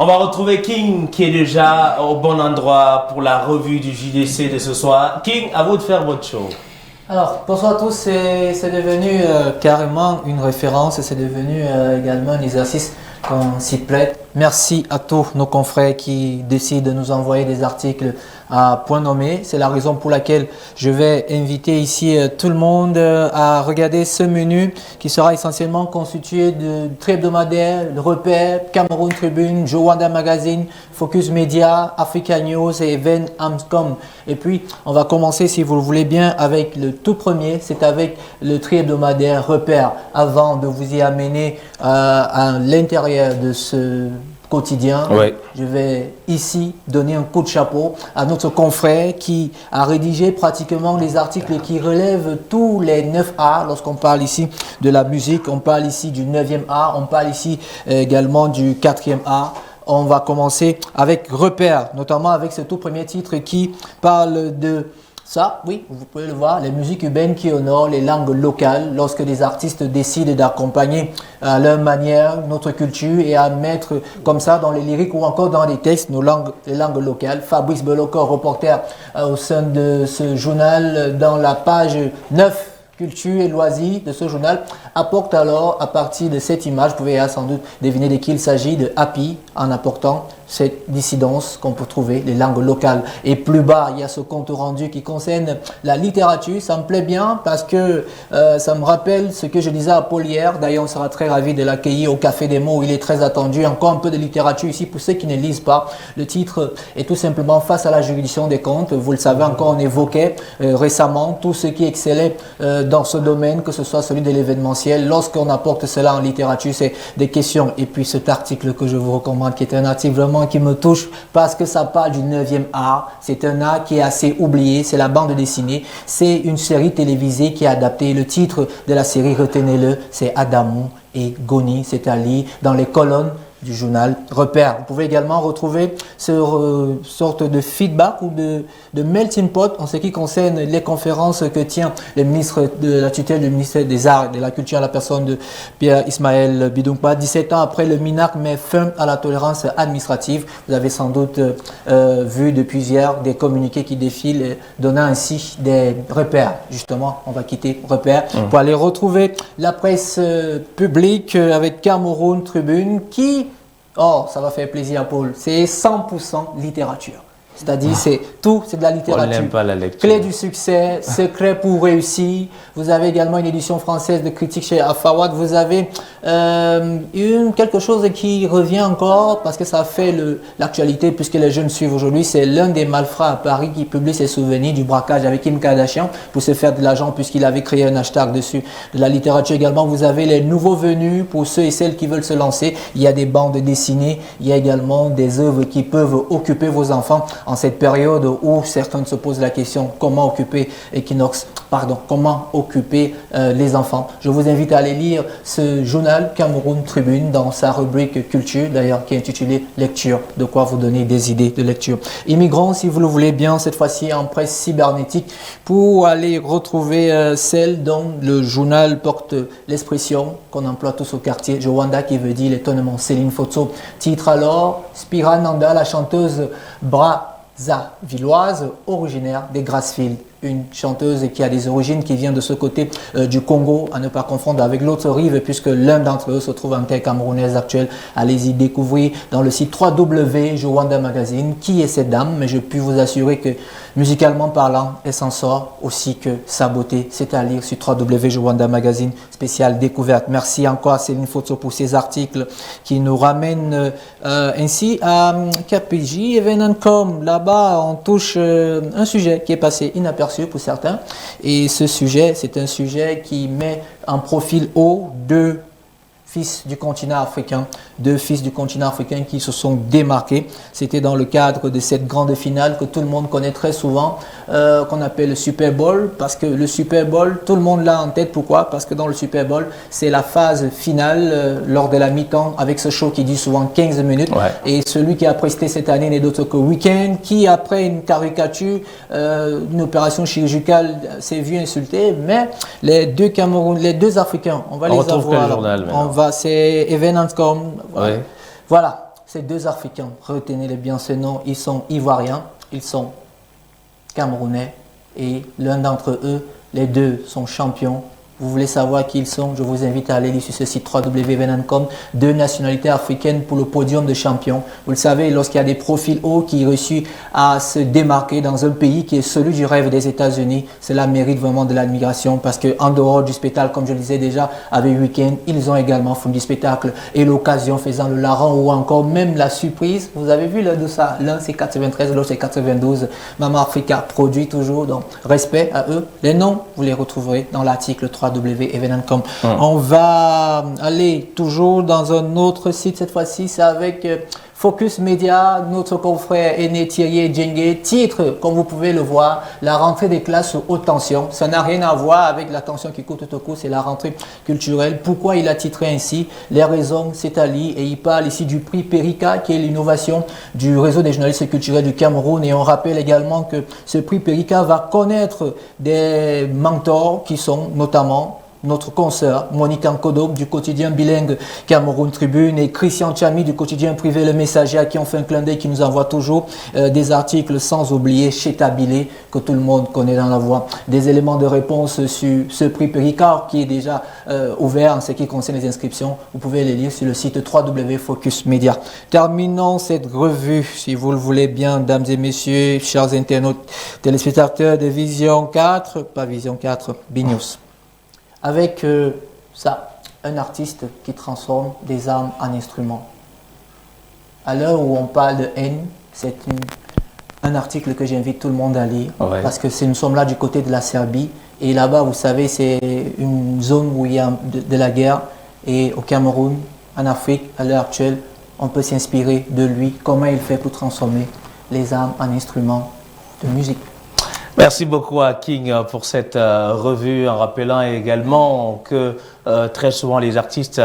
On va retrouver King qui est déjà au bon endroit pour la revue du JDC de ce soir. King, à vous de faire votre show. Alors, bonsoir à tous, c'est devenu carrément une référence, c'est devenu également un exercice qu'on s'y plaît. Merci à tous nos confrères qui décident de nous envoyer des articles à point nommé. C'est la raison pour laquelle je vais inviter ici tout le monde à regarder ce menu qui sera essentiellement constitué de traits hebdomadaires, de repères, Cameroun Tribune, Jowanda Magazine, Focus Media, Africa News et Even Amscom. Et puis, on va commencer, si vous le voulez bien, avec le tout premier, c'est avec le trait hebdomadaire repères. Avant de vous y amener à l'intérieur de ce quotidien, ouais. Je vais ici donner un coup de chapeau à notre confrère qui a rédigé pratiquement les articles qui relèvent tous les 9 arts. Lorsqu'on parle ici de la musique, on parle ici du 9e art, on parle ici également du 4e art. On va commencer avec repères, notamment avec ce tout premier titre qui parle de ça, oui, vous pouvez le voir, les musiques urbaines qui honorent les langues locales lorsque des artistes décident d'accompagner à leur manière notre culture et à mettre comme ça dans les lyriques ou encore dans les textes les langues locales. Fabrice Belocor, reporter au sein de ce journal, dans la page 9, culture et loisirs de ce journal, apporte alors à partir de cette image, vous pouvez sans doute deviner de qui il s'agit, de Happy, en apportant cette dissidence qu'on peut trouver, les langues locales. Et plus bas, il y a ce compte rendu qui concerne la littérature. Ça me plaît bien parce que ça me rappelle ce que je disais à Paul hier. D'ailleurs, on sera très ravis de l'accueillir au Café des mots où il est très attendu. Encore un peu de littérature ici pour ceux qui ne lisent pas. Le titre est tout simplement Face à la juridiction des comptes. Vous le savez encore, on évoquait récemment tout ce qui excellait dans ce domaine, que ce soit celui de l'événementiel. Lorsqu'on apporte cela en littérature, c'est des questions. Et puis cet article que je vous recommande, qui est un article vraiment qui me touche parce que ça parle du 9e art. C'est un art qui est assez oublié, c'est la bande dessinée. C'est une série télévisée qui est adaptée. Le titre de la série, retenez-le, c'est Adamou et Goni, c'est à lire dans les colonnes du journal Repères. Vous pouvez également retrouver ce sorte de feedback ou de melting pot en ce qui concerne les conférences que tient le ministre de la tutelle du ministère des Arts et de la Culture à la personne de Pierre Ismaël Bidounkpa. 17 ans après, le MINAC met fin à la tolérance administrative. Vous avez sans doute vu depuis hier des communiqués qui défilent, donnant ainsi des repères. Justement, on va quitter Repères pour aller retrouver la presse publique avec Cameroun Tribune qui, oh, ça va faire plaisir à Paul, c'est 100% littérature. C'est-à-dire, c'est tout, c'est de la littérature. On n'aime pas la lecture. Clé du succès, secret pour réussir. Vous avez également une édition française de critique chez Afawad. Vous avez quelque chose qui revient encore parce que ça fait l'actualité puisque les jeunes suivent aujourd'hui. C'est l'un des malfrats à Paris qui publie ses souvenirs du braquage avec Kim Kardashian pour se faire de l'argent puisqu'il avait créé un hashtag dessus. De la littérature également, vous avez les nouveaux venus pour ceux et celles qui veulent se lancer. Il y a des bandes dessinées, il y a également des œuvres qui peuvent occuper vos enfants en cette période où certains se posent la question comment occuper comment occuper les enfants. Je vous invite à aller lire ce journal Cameroun Tribune dans sa rubrique culture, d'ailleurs qui est intitulée lecture, de quoi vous donner des idées de lecture. Immigrons, si vous le voulez bien, cette fois-ci en presse cybernétique, pour aller retrouver celle dont le journal porte l'expression qu'on emploie tous au quartier, Jowanda, qui veut dire l'étonnement. Céline Fotso titre alors Spira Nanda, la chanteuse Brazzavilloise originaire des Grassfields. Une chanteuse qui a des origines qui vient de ce côté du Congo, à ne pas confondre avec l'autre rive, puisque l'un d'entre eux se trouve en terre camerounaise actuelle. Allez-y découvrir dans le site www.Jowanda Magazine qui est cette dame, mais je puis vous assurer que musicalement parlant, elle s'en sort aussi que sa beauté. C'est à lire sur www.Jowanda Magazine, spéciale découverte. Merci encore à Céline Fotso pour ces articles qui nous ramènent ainsi à KPJ Evenement.com. Là-bas, on touche un sujet qui est passé inaperçu pour certains, et ce sujet, c'est un sujet qui met en profil haut deux fils du continent africain, qui se sont démarqués. C'était dans le cadre de cette grande finale que tout le monde connaît très souvent, qu'on appelle le Super Bowl, parce que le Super Bowl, tout le monde l'a en tête. Pourquoi? Parce que dans le Super Bowl, c'est la phase finale lors de la mi-temps, avec ce show qui dure souvent 15 minutes. Ouais. Et celui qui a presté cette année n'est d'autre que Weeknd, qui après une caricature, une opération chirurgicale, s'est vu insulté. Mais les deux Africains, on va les avoir. Journal, c'est Evenement.com. Ouais. Voilà. ces deux Africains, retenez-les bien ce nom, ils sont ivoiriens, ils sont camerounais et l'un d'entre eux, les deux sont champions. Vous voulez savoir qui ils sont? Je vous invite à aller sur ce site www.venan.com. Deux nationalités africaines pour le podium de champions. Vous le savez, lorsqu'il y a des profils hauts qui réussissent à se démarquer dans un pays qui est celui du rêve des États-Unis, cela mérite vraiment de l'admiration parce qu'en dehors du spectacle, comme je le disais déjà avec Weekend, ils ont également fait du spectacle et l'occasion faisant le larron ou encore même la surprise. Vous avez vu l'un de ça, l'un c'est 93, l'autre c'est 92. Maman Africa produit toujours, donc respect à eux. Les noms, vous les retrouverez dans l'article 3 www.evenan.com. On va aller toujours dans un autre site, cette fois-ci c'est avec Focus Media, notre confrère aîné Thierry Djengue. Titre, comme vous pouvez le voir, la rentrée des classes haute tension. Ça n'a rien à voir avec la tension qui court tout au court, c'est la rentrée culturelle. Pourquoi il a titré ainsi? Les raisons, c'est Ali, et il parle ici du prix Perica, qui est l'innovation du réseau des journalistes culturels du Cameroun. Et on rappelle également que ce prix Perica va connaître des mentors qui sont notamment notre consoeur Monique Ankodo du quotidien bilingue Cameroun Tribune et Christian Chami du quotidien privé Le Messager à qui on fait un clin d'œil, qui nous envoie toujours des articles, sans oublier Cheta Bilé que tout le monde connaît dans la voix. Des éléments de réponse sur ce prix Péricard qui est déjà ouvert en ce qui concerne les inscriptions. Vous pouvez les lire sur le site www.focus Media. Terminons cette revue, si vous le voulez bien, mesdames et messieurs, chers internautes, téléspectateurs de Vision 4, pas Vision 4, BNews. Avec ça, un artiste qui transforme des armes en instruments. À l'heure où on parle de haine, c'est un article que j'invite tout le monde à lire, parce que nous sommes là du côté de la Serbie, et là-bas, vous savez, c'est une zone où il y a de la guerre, et au Cameroun, en Afrique, à l'heure actuelle, on peut s'inspirer de lui, comment il fait pour transformer les armes en instruments de musique. Merci beaucoup à King pour cette revue, en rappelant également que très souvent les artistes